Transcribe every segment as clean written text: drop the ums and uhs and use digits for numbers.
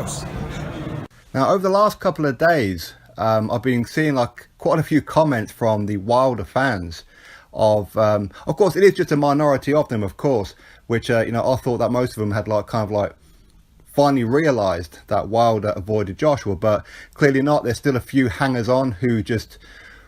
else. Now, over the last couple of days, I've been seeing like quite a few comments from the Wilder fans of course, it is just a minority of them, of course, which, I thought that most of them had finally realised that Wilder avoided Joshua, but clearly not. There's still a few hangers-on who just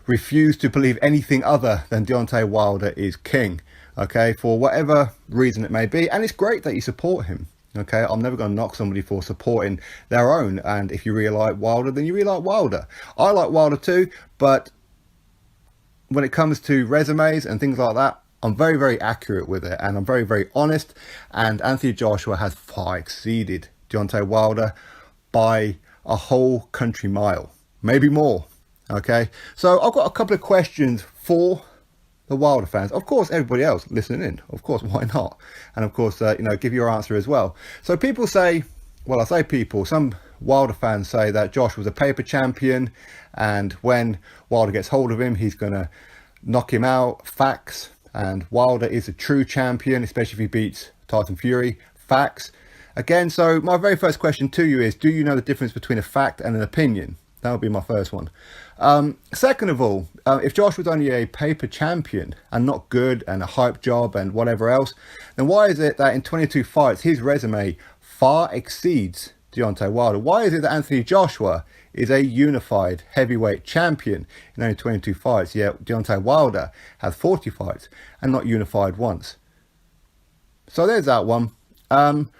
refuse to believe anything other than Deontay Wilder is king, okay, for whatever reason it may be. And it's great that you support him, okay. I'm never going to knock somebody for supporting their own, and if you really like Wilder, then you really like Wilder. I like Wilder too, but when it comes to resumes and things like that, I'm very, very accurate with it, and I'm very, very honest, and Anthony Joshua has far exceeded Deontay Wilder by a whole country mile, maybe more, okay. So I've got a couple of questions for the Wilder fans, of course everybody else listening in, of course, why not, and of course give your answer as well. So people say, well, I say people, some Wilder fans say that Josh was a paper champion, and when Wilder gets hold of him, he's going to knock him out. Facts. And Wilder is a true champion, especially if he beats Tyson Fury. Facts. Again, so my very first question to you is, do you know the difference between a fact and an opinion? That would be my first one. Second of all, if Josh was only a paper champion and not good and a hype job and whatever else, then why is it that in 22 fights his resume far exceeds Deontay Wilder? Why is it that Anthony Joshua is a unified heavyweight champion in only 22 fights, yet Deontay Wilder has 40 fights and not unified once? So there's that one. And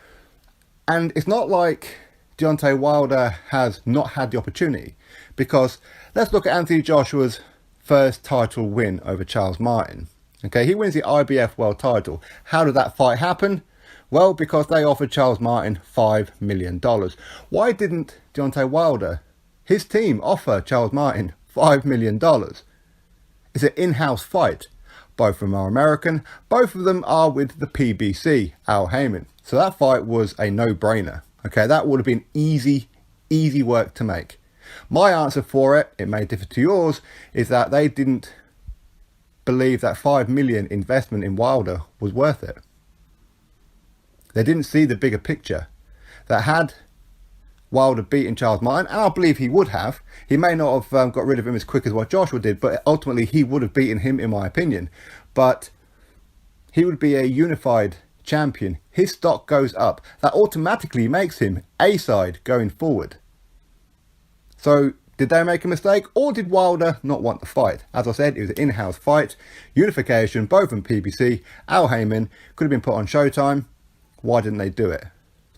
it's not like Deontay Wilder has not had the opportunity, because let's look at Anthony Joshua's first title win over Charles Martin. Okay, he wins the IBF world title. How did that fight happen? Well, because they offered Charles Martin $5 million. Why didn't Deontay Wilder, his team, offer Charles Martin $5 million? It's an in-house fight. Both of them are American. Both of them are with the PBC, Al Heyman. So that fight was a no-brainer. Okay, that would have been easy work to make. My answer for it, it may differ to yours, is that they didn't believe that $5 million investment in Wilder was worth it. They didn't see the bigger picture. That had Wilder beaten Charles Martin, and I believe he would have, he may not have got rid of him as quick as what Joshua did, but ultimately he would have beaten him, in my opinion. But he would be a unified champion. His stock goes up. That automatically makes him A-side going forward. So did they make a mistake, or did Wilder not want the fight? As I said, it was an in-house fight, unification, both from PBC, Al Heyman, could have been put on Showtime. Why didn't they do it?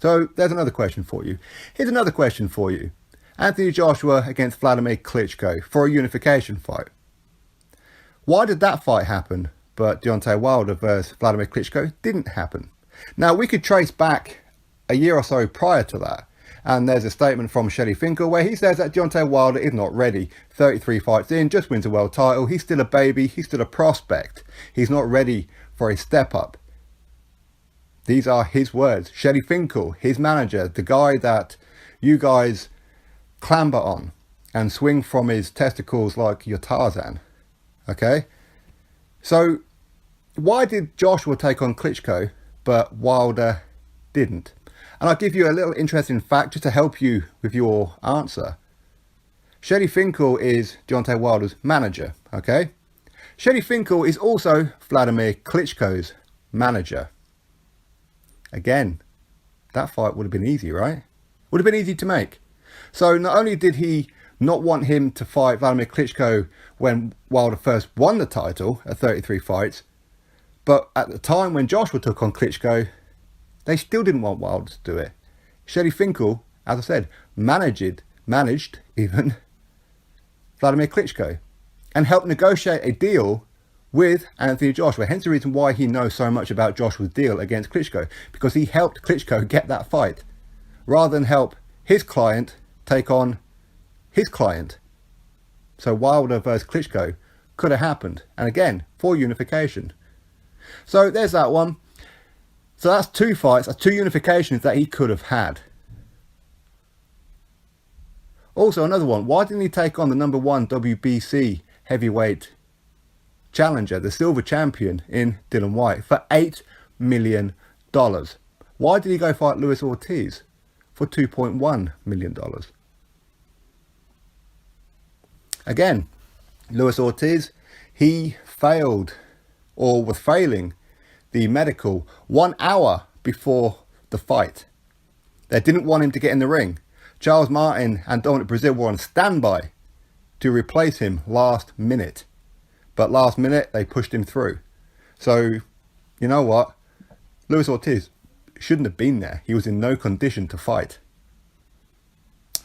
So there's another question for you. Here's another question for you. Anthony Joshua against Vladimir Klitschko for a unification fight. Why did that fight happen, but Deontay Wilder versus Vladimir Klitschko didn't happen? Now, we could trace back a year or so prior to that, and there's a statement from Shelly Finkel where he says that Deontay Wilder is not ready. 33 fights in, just wins a world title. He's still a baby. He's still a prospect. He's not ready for a step up. These are his words. Shelly Finkel, his manager, the guy that you guys clamber on and swing from his testicles like your Tarzan. Okay? So, why did Joshua take on Klitschko, but Wilder didn't? And I'll give you a little interesting fact just to help you with your answer. Shelly Finkel is Deontay Wilder's manager, okay? Shelly Finkel is also Vladimir Klitschko's manager. Again, that fight would have been easy, right? Would have been easy to make. So not only did he not want him to fight Vladimir Klitschko when Wilder first won the title at 33 fights, but at the time when Joshua took on Klitschko, they still didn't want Wilder to do it. Shelly Finkel, as I said, managed even Vladimir Klitschko and helped negotiate a deal with Anthony Joshua. Hence the reason why he knows so much about Joshua's deal against Klitschko, because he helped Klitschko get that fight rather than help his client take on his client. So Wilder versus Klitschko could have happened, and again, for unification. So there's that one. So that's two fights, that's two unifications that he could have had. Also another one, why didn't he take on the number one WBC heavyweight challenger, the silver champion in Dillian Whyte, for $8 million? Why did he go fight Luis Ortiz for $2.1 million. Again, Luis Ortiz, he failed or was failing the medical 1 hour before the fight. They didn't want him to get in the ring. Charles Martin and Dominic Breazeale were on standby to replace him last minute. But last minute, they pushed him through. So, you know what? Luis Ortiz shouldn't have been there. He was in no condition to fight.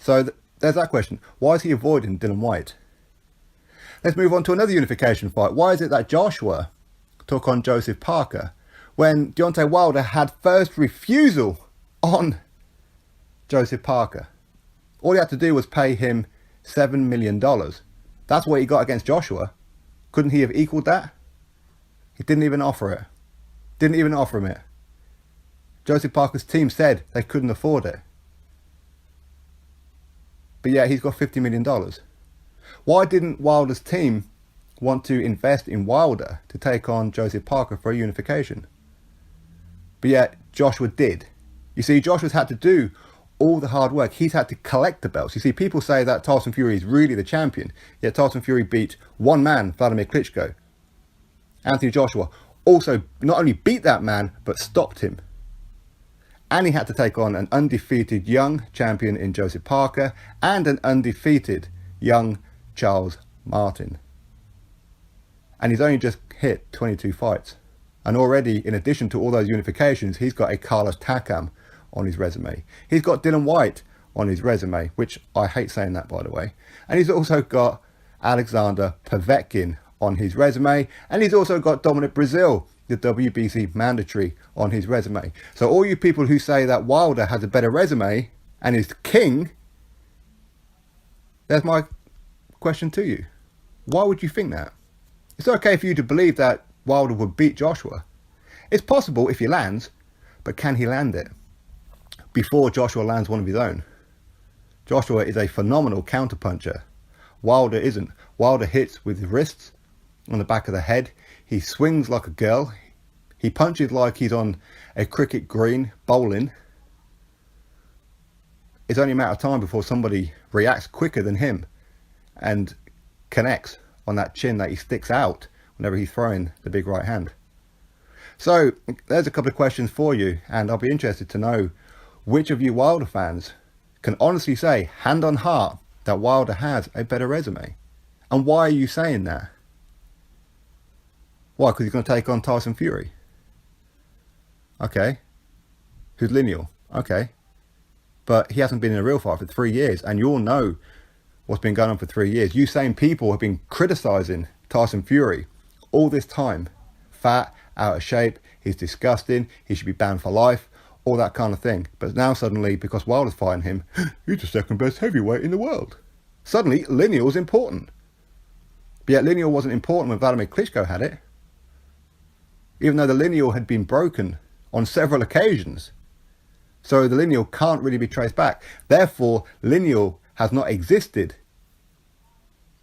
So there's that question. Why is he avoiding Dillian Whyte? Let's move on to another unification fight. Why is it that Joshua took on Joseph Parker when Deontay Wilder had first refusal on Joseph Parker? All he had to do was pay him $7 million. That's what he got against Joshua. Couldn't he have equaled that? He didn't even offer it. Didn't even offer him it. Joseph Parker's team said they couldn't afford it. But yeah, he's got $50 million. Why didn't Wilder's team want to invest in Wilder to take on Joseph Parker for a unification? But yet Joshua did. You see, Joshua's had to do all the hard work. He's had to collect the belts. You see, people say that Tyson Fury is really the champion, yet Tyson Fury beat one man, Vladimir Klitschko. Anthony Joshua also not only beat that man, but stopped him. And he had to take on an undefeated young champion in Joseph Parker and an undefeated young Charles Martin. And he's only just hit 22 fights. And already, in addition to all those unifications, he's got a Carlos Takam on his resume. He's got Dillian Whyte on his resume, which I hate saying that, by the way. And he's also got Alexander Povetkin on his resume. And he's also got Dominic Breazeale, the WBC mandatory, on his resume. So all you people who say that Wilder has a better resume and is king, there's my question to you. Why would you think that? It's okay for you to believe that Wilder would beat Joshua. It's possible if he lands, but can he land it before Joshua lands one of his own? Joshua is a phenomenal counterpuncher. Wilder isn't. Wilder hits with his wrists on the back of the head. He swings like a girl. He punches like he's on a cricket green bowling. It's only a matter of time before somebody reacts quicker than him and connects on that chin that he sticks out whenever he's throwing the big right hand. So there's a couple of questions for you, and I'll be interested to know which of you Wilder fans can honestly say, hand on heart, that Wilder has a better resume. And why are you saying that? Why? Because he's going to take on Tyson Fury. Okay. Who's lineal? Okay. But he hasn't been in a real fight for 3 years, and you all know what's been going on for 3 years. You same people have been criticising Tyson Fury all this time. Fat, out of shape, he's disgusting, he should be banned for life, all that kind of thing. But now suddenly, because Wilder's fighting him, he's the second best heavyweight in the world. Suddenly, lineal's important. But yet lineal wasn't important when Vladimir Klitschko had it. Even though the lineal had been broken on several occasions. So the lineal can't really be traced back. Therefore, lineal has not existed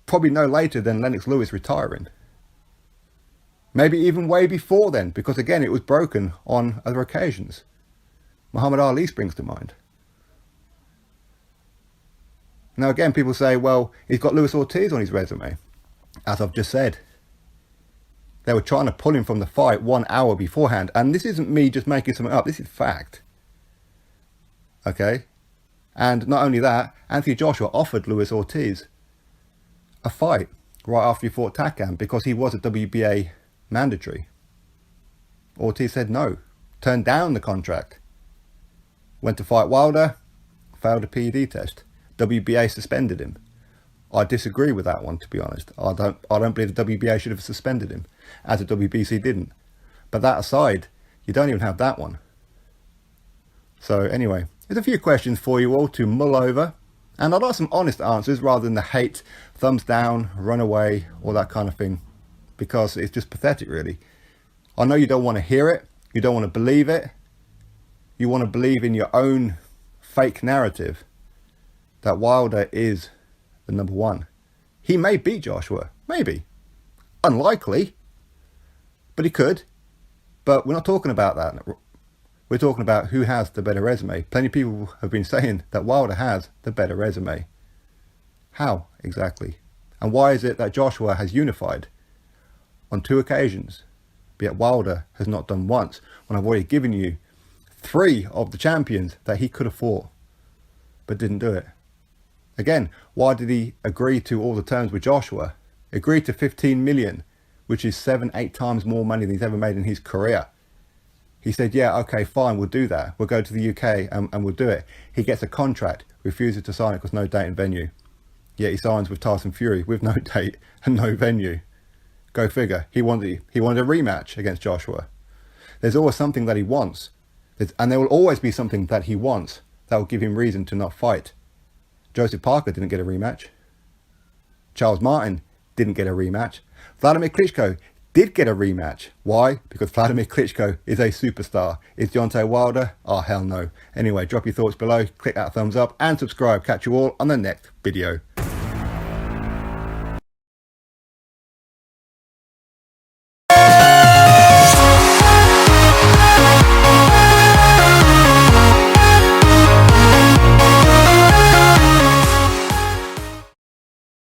probably no later than Lennox Lewis retiring. Maybe even way before then, because again, it was broken on other occasions. Muhammad Ali springs to mind. Now again, people say, well, he's got Luis Ortiz on his resume. As I've just said, they were trying to pull him from the fight 1 hour beforehand. And this isn't me just making something up. This is fact. Okay? And not only that, Anthony Joshua offered Luis Ortiz a fight right after he fought Takam because he was a WBA mandatory. Ortiz said no, turned down the contract. Went to fight Wilder, failed a PED test. WBA suspended him. I disagree with that one, to be honest. I don't believe the WBA should have suspended him, as the WBC didn't. But that aside, you don't even have that one. So anyway, there's a few questions for you all to mull over. And I'd like some honest answers rather than the hate, thumbs down, run away, all that kind of thing. Because it's just pathetic, really. I know you don't want to hear it. You don't want to believe it. You want to believe in your own fake narrative that Wilder is the number one. He may beat Joshua. Maybe. Unlikely. But he could. But we're not talking about that We're talking about who has the better resume. Plenty of people have been saying that Wilder has the better resume. How exactly? And why is it that Joshua has unified on 2 occasions, yet Wilder has not done once, when I've already given you 3 of the champions that he could have fought, but didn't do it? Again, why did he agree to all the terms with Joshua? Agreed to 15 million, which is 7-8 times more money than he's ever made in his career. He said, yeah, okay, fine, we'll do that. We'll go to the UK and we'll do it. He gets a contract, refuses to sign it because no date and venue. Yet he signs with Tyson Fury with no date and no venue. Go figure. He wanted a rematch against Joshua. There's always something that he wants. And there will always be something that he wants that will give him reason to not fight. Joseph Parker didn't get a rematch. Charles Martin didn't get a rematch. Vladimir Klitschko did get a rematch. Why? Because Vladimir Klitschko is a superstar. Is Deontay Wilder? Oh, hell no. Anyway, drop your thoughts below, click that thumbs up and subscribe. Catch you all on the next video.